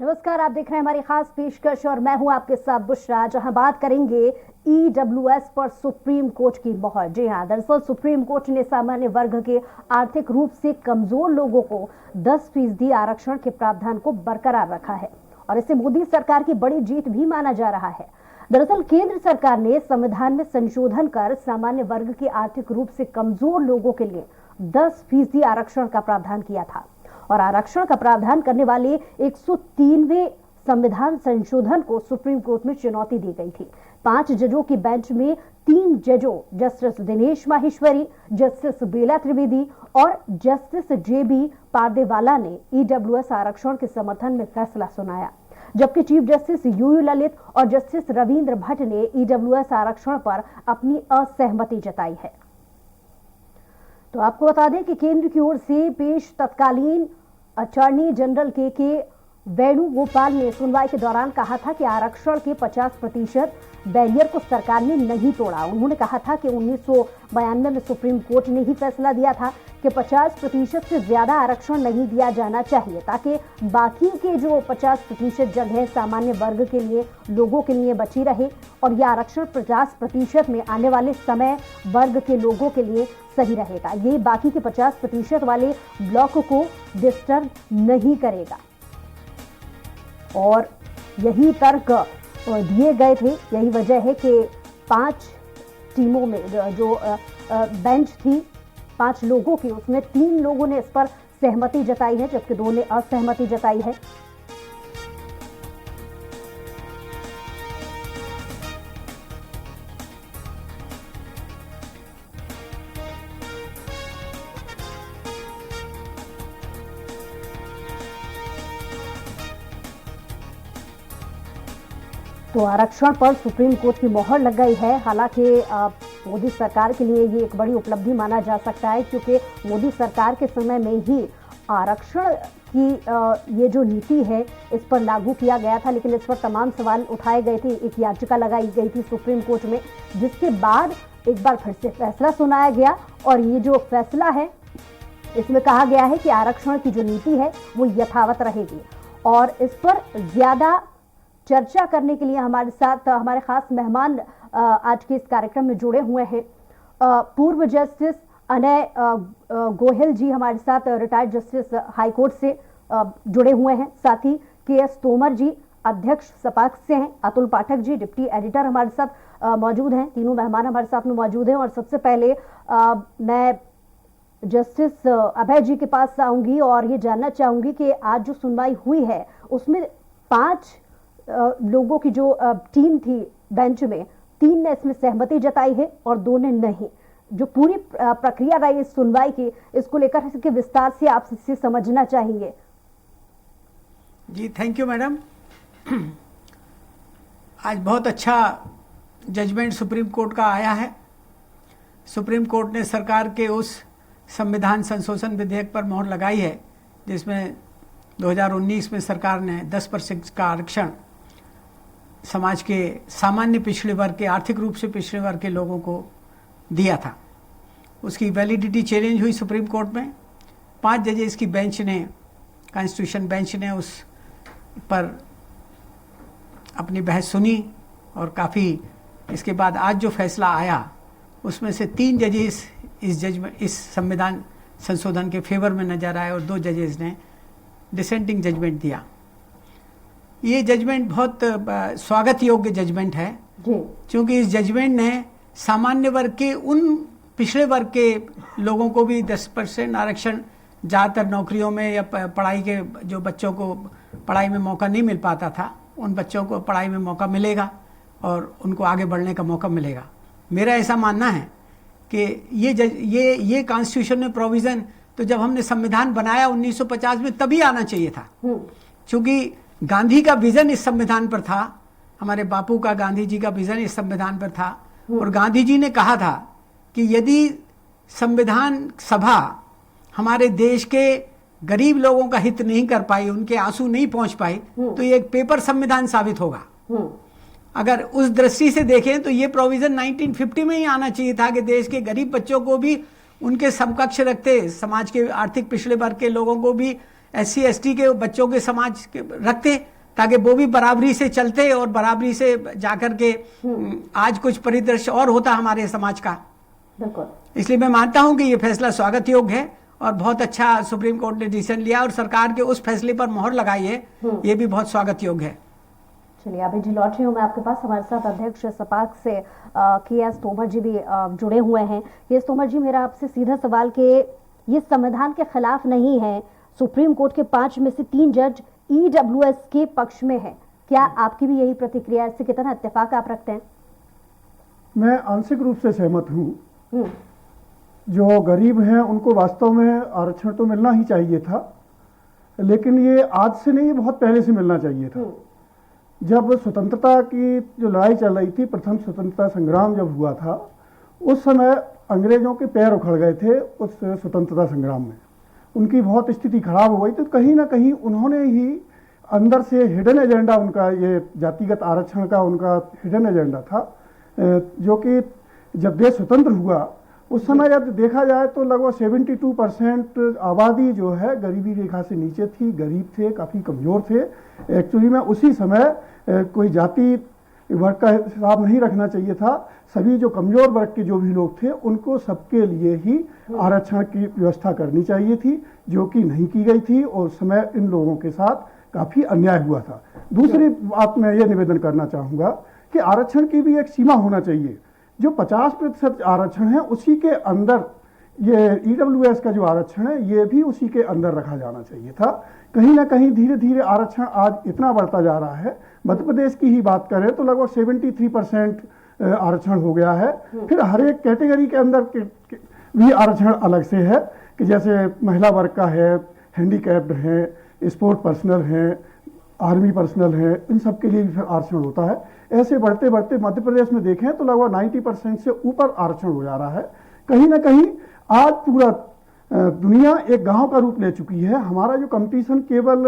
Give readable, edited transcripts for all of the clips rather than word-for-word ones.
नमस्कार, आप देख रहे हैं हमारी खास पेशकश और मैं हूं आपके साथ बुशरा, जहां बात करेंगे ईडब्ल्यूएस पर सुप्रीम कोर्ट की मोहर। जी हां, दरअसल सुप्रीम कोर्ट ने सामान्य वर्ग के आर्थिक रूप से कमजोर लोगों को 10% आरक्षण के प्रावधान को बरकरार रखा है और इसे मोदी सरकार की बड़ी जीत भी माना जा रहा है। दरअसल केंद्र सरकार ने संविधान में संशोधन कर सामान्य वर्ग के आर्थिक रूप से कमजोर लोगों के लिए 10% आरक्षण का प्रावधान किया था और आरक्षण का प्रावधान करने वाले 103वें संविधान संशोधन को सुप्रीम कोर्ट में चुनौती दी गई थी। 5 जजों की बेंच में 3 जजों जस्टिस दिनेश माहेश्वरी, जस्टिस बेला त्रिवेदी और जस्टिस जेबी पारदेवाला ने ईडब्ल्यूएस आरक्षण के समर्थन में फैसला सुनाया, जबकि चीफ जस्टिस यूयू ललित और जस्टिस रविंद्र भट्ट ने ईडब्ल्यूएस आरक्षण पर अपनी असहमति जताई है। तो आपको बता दें कि केंद्र की ओर से पेश तत्कालीन अटॉर्नी जनरल के वेणुगोपाल ने सुनवाई के दौरान कहा था कि आरक्षण के 50% बैरियर को सरकार ने नहीं तोड़ा। उन्होंने कहा था कि 1992 में सुप्रीम कोर्ट ने ही फैसला दिया था कि 50% से ज्यादा आरक्षण नहीं दिया जाना चाहिए, ताकि बाकी के जो 50% जगह सामान्य वर्ग के लिए, लोगों के लिए बची रहे और यह आरक्षण 50% में आने वाले समय वर्ग के लोगों के लिए सही रहेगा। ये बाकी के 50% वाले ब्लॉक को डिस्टर्ब नहीं करेगा और यही तर्क दिए गए थे। यही वजह है कि 5 टीमों में जो बेंच थी 5 लोगों की, उसमें 3 लोगों ने इस पर सहमति जताई है जबकि 2 ने असहमति जताई है। तो आरक्षण पर सुप्रीम कोर्ट की मोहर लग गई है। हालांकि मोदी सरकार के लिए ये एक बड़ी उपलब्धि माना जा सकता है, क्योंकि मोदी सरकार के समय में ही आरक्षण की ये जो नीति है इस पर लागू किया गया था, लेकिन इस पर तमाम सवाल उठाए गए थे। एक याचिका लगाई गई थी सुप्रीम कोर्ट में, जिसके बाद एक बार फिर से फैसला सुनाया गया और ये जो फैसला है इसमें कहा गया है कि आरक्षण की जो नीति है वो यथावत रहेगी। और इस पर ज्यादा चर्चा करने के लिए हमारे साथ हमारे खास मेहमान आज के इस कार्यक्रम में जुड़े हुए हैं। पूर्व जस्टिस अनय गोयल जी हमारे साथ रिटायर्ड जस्टिस हाई कोर्ट से जुड़े हुए हैं। साथ ही के.एस. तोमर जी अध्यक्ष सपाक्स से हैं। अतुल पाठक जी डिप्टी एडिटर हमारे साथ मौजूद हैं। तीनों मेहमान हमारे साथ में मौजूद हैं और सबसे पहले मैं जस्टिस अभय जी के पास आऊंगी और ये जानना चाहूंगी कि आज जो सुनवाई हुई है उसमें 5 लोगों की जो टीम थी बेंच में, 3 ने इसमें सहमति जताई है और 2 ने नहीं। जो पूरी प्रक्रिया रही इस सुनवाई की, इसको लेकर इसके विस्तार से आपसे समझना चाहेंगे। जी थैंक यू मैडम। आज बहुत अच्छा जजमेंट सुप्रीम कोर्ट का आया है। सुप्रीम कोर्ट ने सरकार के उस संविधान संशोधन विधेयक पर मोहर लगाई है जिसमें 2019 में सरकार ने 10% का आरक्षण समाज के सामान्य पिछड़े वर्ग के, आर्थिक रूप से पिछड़े वर्ग के लोगों को दिया था। उसकी वैलिडिटी चैलेंज हुई सुप्रीम कोर्ट में। 5 जजेस की बेंच ने, कॉन्स्टिट्यूशन बेंच ने उस पर अपनी बहस सुनी और काफ़ी इसके बाद आज जो फैसला आया उसमें से 3 जजेस इस संविधान संशोधन के फेवर में नजर आए और 2 जजेस ने डिसेंटिंग जजमेंट दिया। ये जजमेंट बहुत स्वागत योग्य जजमेंट है, क्योंकि इस जजमेंट ने सामान्य वर्ग के, उन पिछड़े वर्ग के लोगों को भी 10% आरक्षण, ज़्यादातर नौकरियों में या पढ़ाई के जो बच्चों को पढ़ाई में मौका नहीं मिल पाता था, उन बच्चों को पढ़ाई में मौका मिलेगा और उनको आगे बढ़ने का मौका मिलेगा। मेरा ऐसा मानना है कि ये कॉन्स्टिट्यूशन में प्रोविज़न तो जब हमने संविधान बनाया 1950 में तभी आना चाहिए था, क्योंकि गांधी का विजन इस संविधान पर था, हमारे बापू का, गांधी जी का विजन इस संविधान पर था। और गांधी जी ने कहा था कि यदि संविधान सभा हमारे देश के गरीब लोगों का हित नहीं कर पाई, उनके आंसू नहीं पहुंच पाई, तो ये एक पेपर संविधान साबित होगा। अगर उस दृष्टि से देखें तो ये प्रोविज़न 1950 में ही आना चाहिए था कि देश के गरीब बच्चों को भी उनके समकक्ष रखते, समाज के आर्थिक पिछड़े वर्ग के लोगों को भी SC ST के बच्चों के समाज के रखते, ताकि वो भी बराबरी से चलते और बराबरी से जाकर के आज कुछ परिदृश्य और होता हमारे समाज का। इसलिए मैं मानता हूं कि ये फैसला स्वागत योग्य है और बहुत अच्छा सुप्रीम कोर्ट ने डिसीजन लिया और सरकार के उस फैसले पर मोहर लगाई है, ये भी बहुत स्वागत योग्य है। चलिए अभी जी लौट रही हूँ मैं आपके पास। हमारे साथ अध्यक्ष सपाक से KS तोमर जी भी जुड़े हुए हैं। KS तोमर जी, मेरा आपसे सीधा सवाल कि ये संविधान के खिलाफ नहीं है, सुप्रीम कोर्ट के 5 में से 3 जज EWS के पक्ष में है, क्या आपकी भी यही प्रतिक्रिया, इससे कितना इत्तेफाक आप रखते हैं? मैं आंशिक रूप से सहमत हूँ। जो गरीब हैं उनको वास्तव में आरक्षण तो मिलना ही चाहिए था, लेकिन ये आज से नहीं, बहुत पहले से मिलना चाहिए था। जब स्वतंत्रता की जो लड़ाई चल रही थी, प्रथम स्वतंत्रता संग्राम जब हुआ था, उस समय अंग्रेजों के पैर उखड़ गए थे उस स्वतंत्रता संग्राम में, उनकी बहुत स्थिति खराब हो गई। तो कहीं ना कहीं उन्होंने ही अंदर से हिडन एजेंडा, उनका ये जातिगत आरक्षण का उनका हिडन एजेंडा था, जो कि जब देश स्वतंत्र हुआ उस समय यदि देखा जाए तो लगभग 72% आबादी जो है गरीबी रेखा से नीचे थी, गरीब थे, काफ़ी कमज़ोर थे। एक्चुअली में उसी समय कोई जाति वर्ग का हिसाब नहीं रखना चाहिए था, सभी जो कमज़ोर वर्ग के जो भी लोग थे उनको सबके लिए ही आरक्षण की व्यवस्था करनी चाहिए थी, जो कि नहीं की गई थी और उस समय इन लोगों के साथ काफ़ी अन्याय हुआ था। दूसरी बात मैं ये निवेदन करना चाहूँगा कि आरक्षण की भी एक सीमा होना चाहिए। जो 50% आरक्षण है उसी के अंदर ये EWS का जो आरक्षण है ये भी उसी के अंदर रखा जाना चाहिए था। कहीं ना कहीं धीरे धीरे आरक्षण आज इतना बढ़ता जा रहा है, मध्य प्रदेश की ही बात करें तो लगभग 73% आरक्षण हो गया है। फिर हर एक कैटेगरी के अंदर भी आरक्षण अलग से है कि जैसे महिला वर्ग का है, हैंडीकैप्ड है, स्पोर्ट पर्सनल हैं, आर्मी पर्सनल है, इन सब के लिए भी फिर आरक्षण होता है। ऐसे बढ़ते बढ़ते मध्य प्रदेश में देखें तो लगभग 90% से ऊपर आरक्षण हो जा रहा है। कहीं ना कहीं आज पूरा दुनिया एक गांव का रूप ले चुकी है। हमारा जो कंपटीशन केवल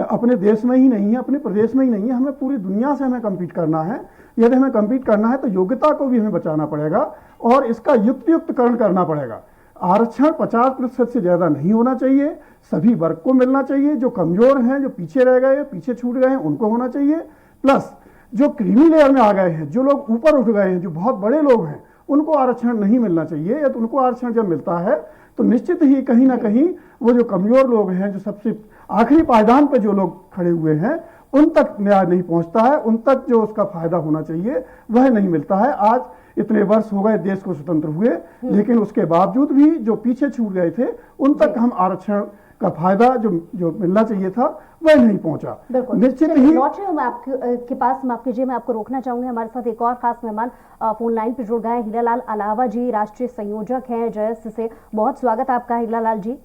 अपने देश में ही नहीं है, अपने प्रदेश में ही नहीं है, हमें पूरी दुनिया से हमें कम्पीट करना है। यदि हमें कम्पीट करना है तो योग्यता को भी हमें बचाना पड़ेगा और इसका युक्तियुक्तकरण करना पड़ेगा। आरक्षण 50% से ज़्यादा नहीं होना चाहिए, सभी वर्ग को मिलना चाहिए। जो कमज़ोर हैं, जो पीछे रह गए, पीछे छूट गए हैं, उनको होना चाहिए। प्लस जो क्रीमी लेयर में आ गए हैं, जो लोग ऊपर उठ गए हैं, जो बहुत बड़े लोग हैं, उनको आरक्षण नहीं मिलना चाहिए। या तो उनको आरक्षण जब मिलता है तो निश्चित ही कहीं ना कहीं वो जो कमज़ोर लोग हैं, जो सबसे आखिरी पायदान पर जो लोग खड़े हुए हैं, उन तक न्याय नहीं पहुंचता है, उन तक जो उसका फायदा होना चाहिए वह नहीं मिलता है। आज इतने वर्ष हो गए देश को स्वतंत्र हुए, लेकिन उसके बावजूद भी जो पीछे छूट गए थे उन तक हम आरक्षण का फायदा जो मिलना चाहिए था वह नहीं पहुंचा। निश्चित ही लौट रही हूं मैं आपके पास, माफ कीजिए मैं आपको रोकना चाहूंगी। हमारे साथ एक और खास मेहमान फोन लाइन पे जुड़ गए हैं, हीरालाल अलावा जी, राष्ट्रीय संयोजक हैं JS से। बहुत स्वागत आपका हीरालाल जी।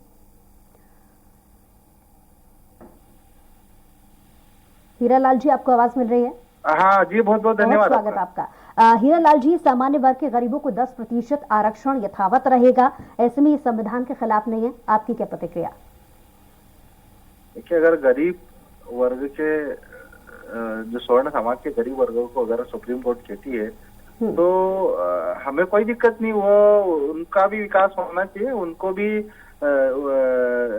हीरालाल जी, आपको आवाज मिल रही है? हाँ जी, बहुत बहुत धन्यवाद। स्वागत आपका। हीरालाल जी, सामान्य वर्ग के गरीबों को 10% आरक्षण यथावत रहेगा, ऐसे में ये संविधान के खिलाफ नहीं है, आपकी क्या प्रतिक्रिया? देखिए, अगर गरीब वर्ग के जो स्वर्ण समाज के गरीब वर्गों को अगर सुप्रीम कोर्ट कहती है तो हमें कोई दिक्कत नहीं, वो उनका भी विकास होना चाहिए। उनको भी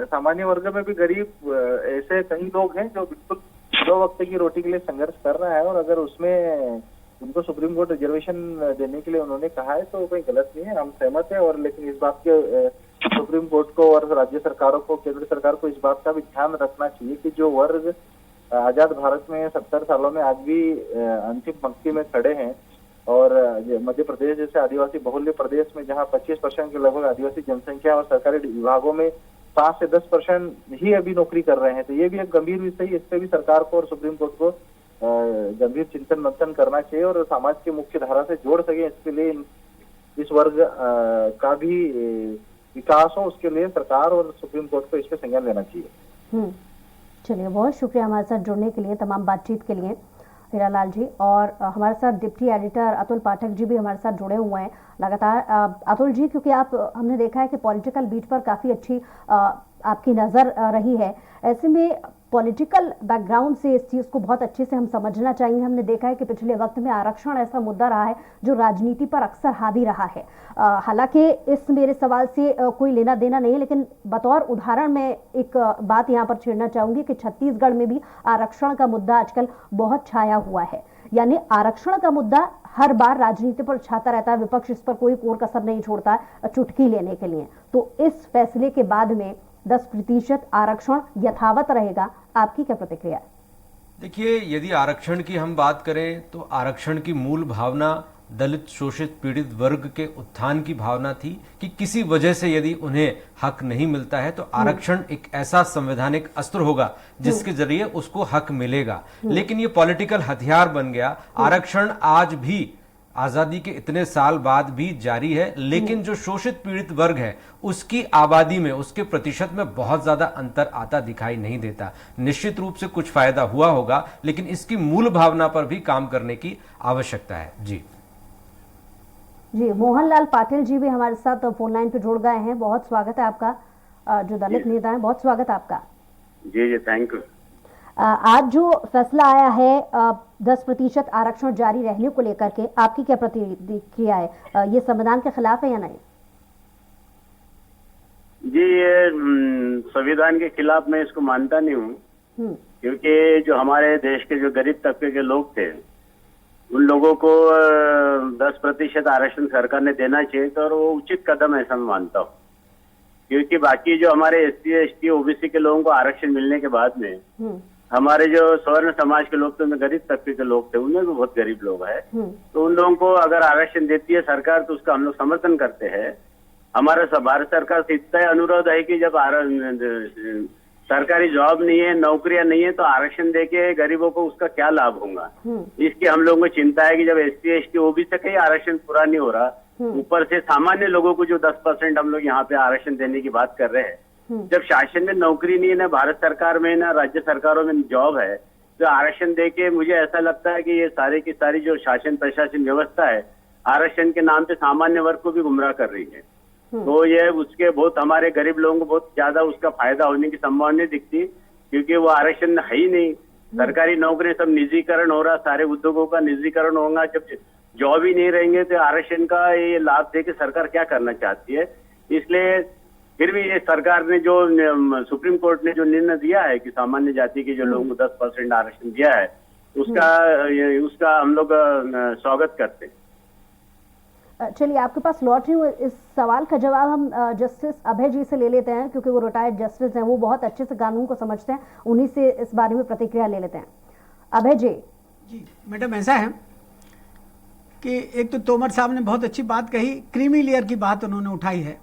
सामान्य वर्ग में भी गरीब ऐसे कई लोग हैं जो बिल्कुल 2 वक्त की रोटी के लिए संघर्ष कर रहा है, और अगर उसमें उनको सुप्रीम कोर्ट रिजर्वेशन देने के लिए उन्होंने कहा है तो कोई गलत नहीं है, हम सहमत है। और लेकिन इस बात के सुप्रीम कोर्ट को और राज्य सरकारों को, केंद्र सरकार को इस बात का भी ध्यान रखना चाहिए कि जो वर्ग आजाद भारत में 70 सालों में आज भी अंतिम पंक्ति में खड़े हैं, और मध्य प्रदेश जैसे आदिवासी बहुल्य प्रदेश में जहां 25% के लगभग आदिवासी जनसंख्या और सरकारी विभागों में 5 से 10% ही अभी नौकरी कर रहे हैं, तो ये भी एक गंभीर विषय है। इस पे भी सरकार को और सुप्रीम कोर्ट को गंभीर चिंतन मंथन करना चाहिए और समाज के मुख्य धारा से जोड़ सके। इसके लिए इस वर्ग का भी विकास हो, उसके लिए सरकार और सुप्रीम कोर्ट को इस पे संज्ञान लेना चाहिए। चलिए, बहुत शुक्रिया हमारे साथ जुड़ने के लिए, तमाम बातचीत के लिए हीरालाल जी। और हमारे साथ डिप्टी एडिटर अतुल पाठक जी भी हमारे साथ जुड़े हुए हैं लगातार। अतुल जी, क्योंकि हमने देखा है कि पॉलिटिकल बीट पर काफ़ी अच्छी आपकी नज़र रही है, ऐसे में पॉलिटिकल बैकग्राउंड से इस चीज को बहुत अच्छे से हम समझना चाहिए। हमने देखा है कि पिछले वक्त में आरक्षण ऐसा मुद्दा रहा है जो राजनीति पर अक्सर हावी रहा है। हालांकि इस मेरे सवाल से कोई लेना देना नहीं है, लेकिन बतौर उदाहरण मैं एक बात यहाँ पर छेड़ना चाहूंगी कि छत्तीसगढ़ में भी आरक्षण का मुद्दा आजकल बहुत छाया हुआ है। यानी आरक्षण का मुद्दा हर बार राजनीति पर छाता रहता है, विपक्ष इस पर कोई कोर कसर नहीं छोड़ता चुटकी लेने के लिए। तो इस फैसले के बाद में 10% आरक्षण यथावत रहेगा, आपकी क्या प्रतिक्रिया है? देखिए, यदि आरक्षण की हम बात करें तो आरक्षण की मूल भावना दलित, शोषित, पीड़ित वर्ग के उत्थान की भावना थी कि किसी वजह से यदि उन्हें हक नहीं मिलता है तो आरक्षण एक ऐसा संवैधानिक अस्त्र होगा जिसके जरिए उसको हक मिलेगा। लेकिन ये पॉलिटिकल हथियार बन गया। आरक्षण आज भी आजादी के इतने साल बाद भी जारी है, लेकिन जो शोषित पीड़ित वर्ग है उसकी आबादी में, उसके प्रतिशत में बहुत ज्यादा अंतर आता दिखाई नहीं देता। निश्चित रूप से कुछ फायदा हुआ होगा, लेकिन इसकी मूल भावना पर भी काम करने की आवश्यकता है। जी मोहनलाल पाटिल जी भी हमारे साथ फोन लाइन पे जुड़ गए हैं। बहुत स्वागत है आपका, जो दलित नेता है, बहुत स्वागत है आपका। जी थैंक यू। आज जो फैसला आया है 10% आरक्षण जारी रहने को लेकर के, आपकी क्या प्रतिक्रिया है? ये संविधान के खिलाफ है या नहीं? जी, ये संविधान के खिलाफ मैं इसको मानता नहीं हूँ, क्योंकि जो हमारे देश के जो गरीब तबके के लोग थे उन लोगों को 10% आरक्षण सरकार ने देना चाहिए था, और वो उचित कदम ऐसा मैं मानता हूँ। क्योंकि बाकी जो हमारे SC, ST, OBC के लोगों को आरक्षण मिलने के बाद में हमारे जो स्वर्ण समाज के लोग, तो गरीब तबके के लोग थे, उनमें भी बहुत गरीब लोग हैं, तो उन लोगों को अगर आरक्षण देती है सरकार तो उसका हम लोग समर्थन करते हैं। हमारा भारत सरकार से इतना अनुरोध है कि जब सरकारी जॉब नहीं है, नौकरियां नहीं है, तो आरक्षण देके गरीबों को उसका क्या लाभ होगा, इसकी हम लोगों को चिंता है कि जब SC, ST, OBC से कहीं आरक्षण पूरा नहीं हो रहा, ऊपर से सामान्य लोगों को जो 10% हम लोग यहाँ पे आरक्षण देने की बात कर रहे हैं, जब शासन में नौकरी नहीं है, ना भारत सरकार में ना राज्य सरकारों में जॉब है, तो आरक्षण देके मुझे ऐसा लगता है कि ये सारी की सारी जो शासन प्रशासन व्यवस्था है आरक्षण के नाम पे सामान्य वर्ग को भी गुमराह कर रही है। तो ये उसके बहुत हमारे गरीब लोगों को बहुत ज्यादा उसका फायदा होने की संभावना नहीं दिखती, क्योंकि वो आरक्षण है ही नहीं। सरकारी नौकरी सब निजीकरण हो रहा, सारे उद्योगों का निजीकरण होगा। जब जॉब ही नहीं रहेंगे तो आरक्षण का ये लाभ देके सरकार क्या करना चाहती है? इसलिए फिर भी ये सरकार ने जो सुप्रीम कोर्ट ने जो निर्णय दिया है कि सामान्य जाति के जो लोगों को 10% आरक्षण दिया है, उसका हम लोग स्वागत करते हैं। चलिए, आपके पास लौट रही हूँ। इस सवाल का जवाब हम जस्टिस अभय जी से ले लेते हैं, क्योंकि वो रिटायर्ड जस्टिस हैं, वो बहुत अच्छे से कानून को समझते हैं, उन्हीं से इस बारे में प्रतिक्रिया ले लेते हैं। अभय जी। जी मैडम, ऐसा है कि एक तो तोमर साहब ने बहुत अच्छी बात कही, क्रीमी लेयर की बात उन्होंने उठाई है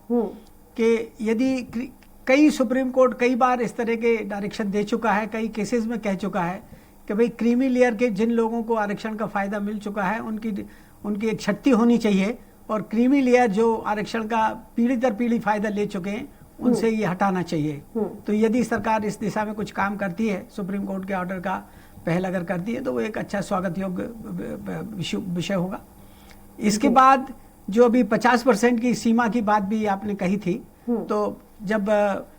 कि यदि कई सुप्रीम कोर्ट कई बार इस तरह के डायरेक्शन दे चुका है, कई केसेस में कह चुका है कि भाई क्रीमी लेयर के जिन लोगों को आरक्षण का फायदा मिल चुका है उनकी एक छट्टी होनी चाहिए, और क्रीमी लेयर जो आरक्षण का पीढ़ी दर पीढ़ी फायदा ले चुके हैं उनसे ये हटाना चाहिए। तो यदि सरकार इस दिशा में कुछ काम करती है, सुप्रीम कोर्ट के ऑर्डर का पहल अगर करती है, तो वो एक अच्छा स्वागत योग्य विषय होगा। इसके बाद जो अभी 50% की सीमा की बात भी आपने कही थी, तो जब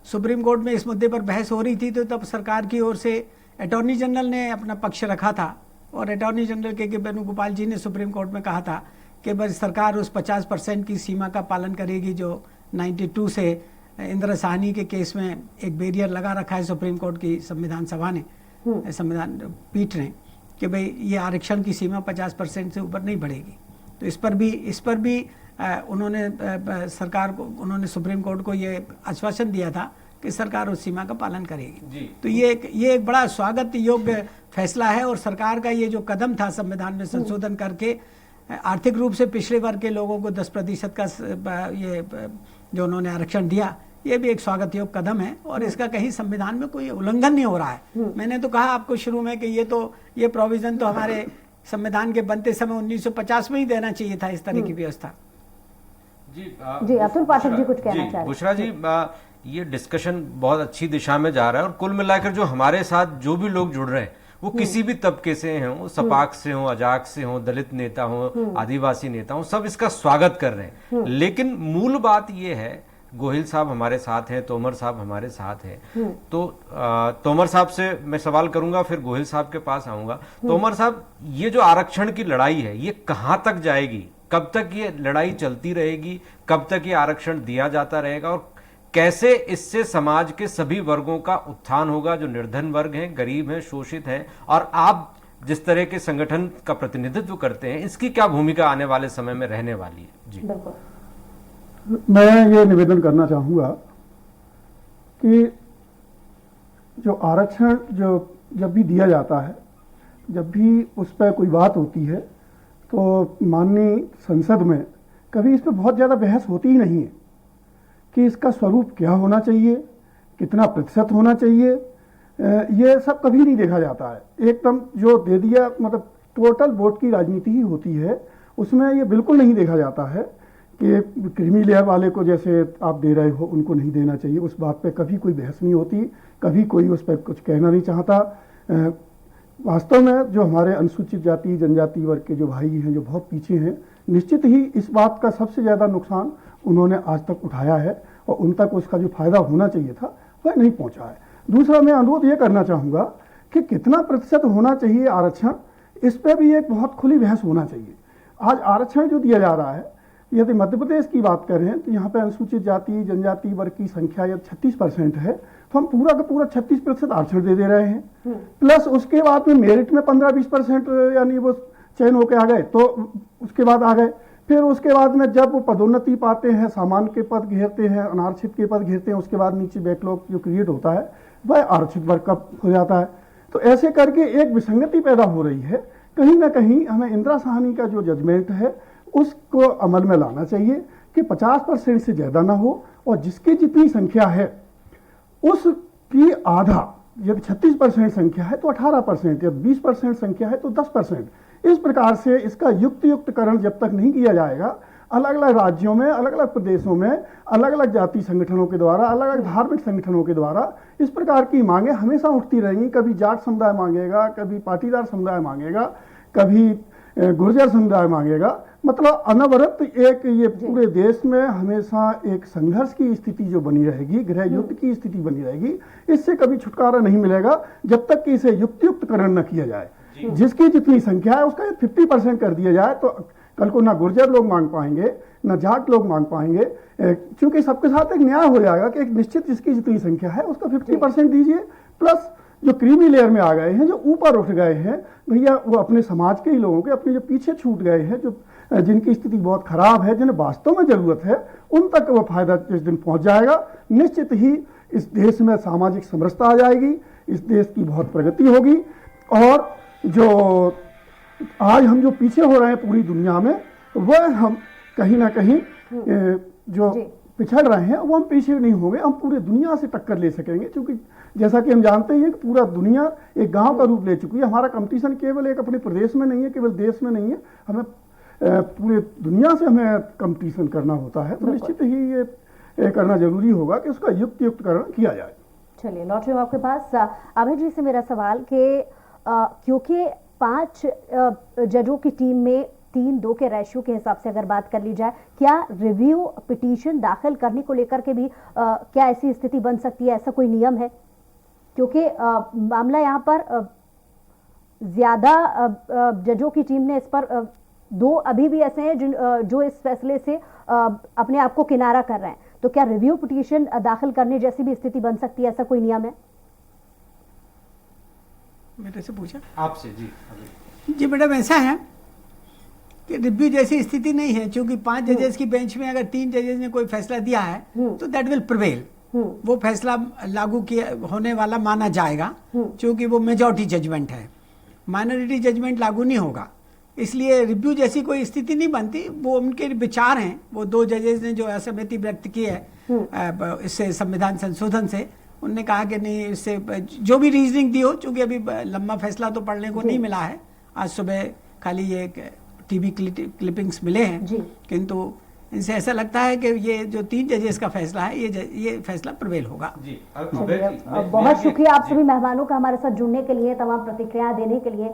सुप्रीम कोर्ट में इस मुद्दे पर बहस हो रही थी तो तब सरकार की ओर से अटॉर्नी जनरल ने अपना पक्ष रखा था, और अटॉर्नी जनरल के वेणुगोपाल जी ने सुप्रीम कोर्ट में कहा था कि बस सरकार उस 50% की सीमा का पालन करेगी जो 92 से इंदिरा साहनी के केस में एक बैरियर लगा रखा है सुप्रीम कोर्ट की संविधान सभा ने, संविधान पीठ ने, कि भाई ये आरक्षण की सीमा 50% से ऊपर नहीं बढ़ेगी। तो इस पर भी उन्होंने सुप्रीम कोर्ट को ये आश्वासन दिया था कि सरकार उस सीमा का पालन करेगी। तो ये एक बड़ा स्वागत योग्य फैसला है, और सरकार का ये जो कदम था संविधान में संशोधन करके आर्थिक रूप से पिछड़े वर्ग के लोगों को 10% का ये जो उन्होंने आरक्षण दिया, ये भी एक स्वागत योग्य कदम है, और इसका कहीं संविधान में कोई उल्लंघन नहीं हो रहा है। मैंने तो कहा आपको शुरू में कि ये प्रोविजन तो हमारे संविधान के बनते समय 1950 में ही देना चाहिए था, इस तरह की व्यवस्था। जी अतुल पाठक जी कुछ कहना चाह रहे हैं। बुशरा जी, ये डिस्कशन बहुत अच्छी दिशा में जा रहा है, और कुल मिलाकर जो हमारे साथ जो भी लोग जुड़ रहे हैं वो किसी भी तबके से हों, सपाक से हों, अजाक से हों, दलित नेता हों, आदिवासी नेता हों, सब इसका स्वागत कर रहे हैं। लेकिन मूल बात ये है, गोहिल साहब हमारे साथ हैं, तोमर साहब हमारे साथ हैं। तो तोमर साहब से मैं सवाल करूंगा, फिर गोहिल साहब के पास आऊंगा। तोमर साहब, ये जो आरक्षण की लड़ाई है ये कहां तक जाएगी? कब तक ये लड़ाई चलती रहेगी? कब तक ये आरक्षण दिया जाता रहेगा? और कैसे इससे समाज के सभी वर्गों का उत्थान होगा, जो निर्धन वर्ग हैं, गरीब हैं, शोषित हैं? और आप जिस तरह के संगठन का प्रतिनिधित्व करते हैं, इसकी क्या भूमिका आने वाले समय में रहने वाली है? जी मैं ये निवेदन करना चाहूँगा कि जो आरक्षण जो जब भी दिया जाता है, जब भी उस पर कोई बात होती है, तो माननीय संसद में कभी इस पर बहुत ज़्यादा बहस होती ही नहीं है कि इसका स्वरूप क्या होना चाहिए, कितना प्रतिशत होना चाहिए। ये सब कभी नहीं देखा जाता है। एकदम जो दे दिया, मतलब टोटल वोट की राजनीति ही होती है, उसमें ये बिल्कुल नहीं देखा जाता है कि क्रीमी लेयर वाले को जैसे आप दे रहे हो उनको नहीं देना चाहिए। उस बात पे कभी कोई बहस नहीं होती, कभी कोई उस पर कुछ कहना नहीं चाहता। वास्तव में जो हमारे अनुसूचित जाति जनजाति वर्ग के जो भाई हैं, जो बहुत पीछे हैं, निश्चित ही इस बात का सबसे ज़्यादा नुकसान उन्होंने आज तक उठाया है और उन तक उसका जो फायदा होना चाहिए था वह नहीं पहुंचा है। दूसरा, मैं अनुरोध ये करना चाहूँगा कि कितना प्रतिशत होना चाहिए आरक्षण, इस पर भी एक बहुत खुली बहस होना चाहिए। आज आरक्षण जो दिया जा रहा है, यदि मध्य प्रदेश की बात करें तो यहाँ पे अनुसूचित जाति जनजाति वर्ग की संख्या यदि 36% है, तो हम पूरा का पूरा 36% आरक्षण दे रहे हैं। प्लस उसके बाद में मेरिट में 15-20% यानी वो चयन होके आ गए, तो उसके बाद आ गए। फिर उसके बाद में जब वो पदोन्नति पाते हैं, सामान्य के पद घेरते हैं, अनारक्षित के पद घेरते हैं, उसके बाद नीचे बैकलॉग जो क्रिएट होता है वह आरक्षित वर्ग का हो जाता है। तो ऐसे करके एक विसंगति पैदा हो रही है। कहीं ना कहीं हमें इंदिरा साहनी का जो जजमेंट है उसको अमल में लाना चाहिए कि 50% से ज़्यादा ना हो, और जिसकी जितनी संख्या है उसकी आधा, यदि 36% संख्या है तो 18%, यदि 20% संख्या है तो 10%। इस प्रकार से इसका युक्तिकरण जब तक नहीं किया जाएगा, अलग अलग राज्यों में, अलग अलग प्रदेशों में, अलग अलग जाति संगठनों के द्वारा, अलग अलग धार्मिक संगठनों के द्वारा इस प्रकार की मांगे हमेशा उठती रहेंगी। कभी जाट समुदाय मांगेगा, कभी पाटीदार समुदाय मांगेगा, कभी गुर्जर समुदाय मांगेगा। मतलब अनवरत एक ये पूरे देश में हमेशा एक संघर्ष की स्थिति जो बनी रहेगी, गृह युद्ध की स्थिति बनी रहेगी। इससे कभी छुटकारा नहीं मिलेगा जब तक कि इसे युक्तिकरण न किया जाए। जिसकी जितनी संख्या है उसका 50% कर दिया जाए, तो कल को ना गुर्जर लोग मांग पाएंगे, ना जाट लोग मांग पाएंगे, क्योंकि सबके साथ एक न्याय हो जाएगा कि एक निश्चित जिसकी जितनी संख्या है उसका 50% दीजिए। प्लस जो क्रीमी लेयर में आ गए हैं, जो ऊपर उठ गए हैं भैया, वो अपने समाज के ही लोगों के, अपने जो पीछे छूट गए हैं, जो जिनकी स्थिति बहुत खराब है, जिन्हें वास्तव में जरूरत है, उन तक वो फायदा जिस दिन पहुंच जाएगा, निश्चित ही इस देश में सामाजिक समरसता आ जाएगी, इस देश की बहुत प्रगति होगी। और जो आज हम जो पीछे हो रहे हैं पूरी दुनिया में, वह हम कहीं ना कहीं जो पिछड़ रहे हैं वो हम पीछे नहीं होंगे, हम पूरे दुनिया से टक्कर ले सकेंगे। क्योंकि जैसा कि हम जानते हैं कि पूरा दुनिया एक गांव का रूप ले चुकी है। हमारा कंपटीशन केवल एक अपने प्रदेश में नहीं है, केवल देश में नहीं है, हमें पूरे दुनिया से हमें कंपटीशन करना होता है। तो निश्चित ही ये करना जरूरी होगा कि उसका युक्तिकरण किया जाए। चलिए, लौट रही हूँ आपके पास। अभय जी से मेरा सवाल कि क्योंकि 5 जजों की टीम में 3-2 के रेशियो के हिसाब से अगर बात कर ली जाए, क्या रिव्यू पिटीशन दाखिल करने को लेकर के भी क्या ऐसी स्थिति बन सकती है? ऐसा कोई नियम है? क्योंकि मामला यहाँ पर ज्यादा जजों की टीम ने इस पर 2 अभी भी ऐसे हैं जो इस फैसले से अपने आप को किनारा कर रहे हैं। तो क्या रिव्यू पिटीशन दाखिल करने जैसी भी स्थिति बन सकती है? ऐसा कोई नियम है? मेरे से पूछा आपसे। जी मैडम, ऐसा है कि रिव्यू जैसी स्थिति नहीं है, क्योंकि 5 जजेस की बेंच में अगर 3 जजेस ने कोई फैसला दिया है तो दैट विल प्रिवेल। वो फैसला लागू किया होने वाला माना जाएगा, क्योंकि वो मेजॉरिटी जजमेंट है, माइनॉरिटी जजमेंट लागू नहीं होगा। इसलिए रिव्यू जैसी कोई स्थिति नहीं बनती। वो उनके विचार हैं, वो 2 जजेस ने जो असहमति व्यक्त की है इससे संविधान संशोधन से, उनने कहा कि नहीं, इससे जो भी रीजनिंग दी हो, चूंकि अभी लंबा फैसला तो पढ़ने को नहीं मिला है, आज सुबह खाली ये टीवी क्लिपिंग्स मिले हैं, किंतु इनसे ऐसा लगता है कि ये जो 3 जजेस का फैसला है, ये फैसला प्रिवेल होगा। जी, बहुत शुक्रिया आप सभी मेहमानों का हमारे साथ जुड़ने के लिए, तमाम प्रतिक्रिया देने के लिए।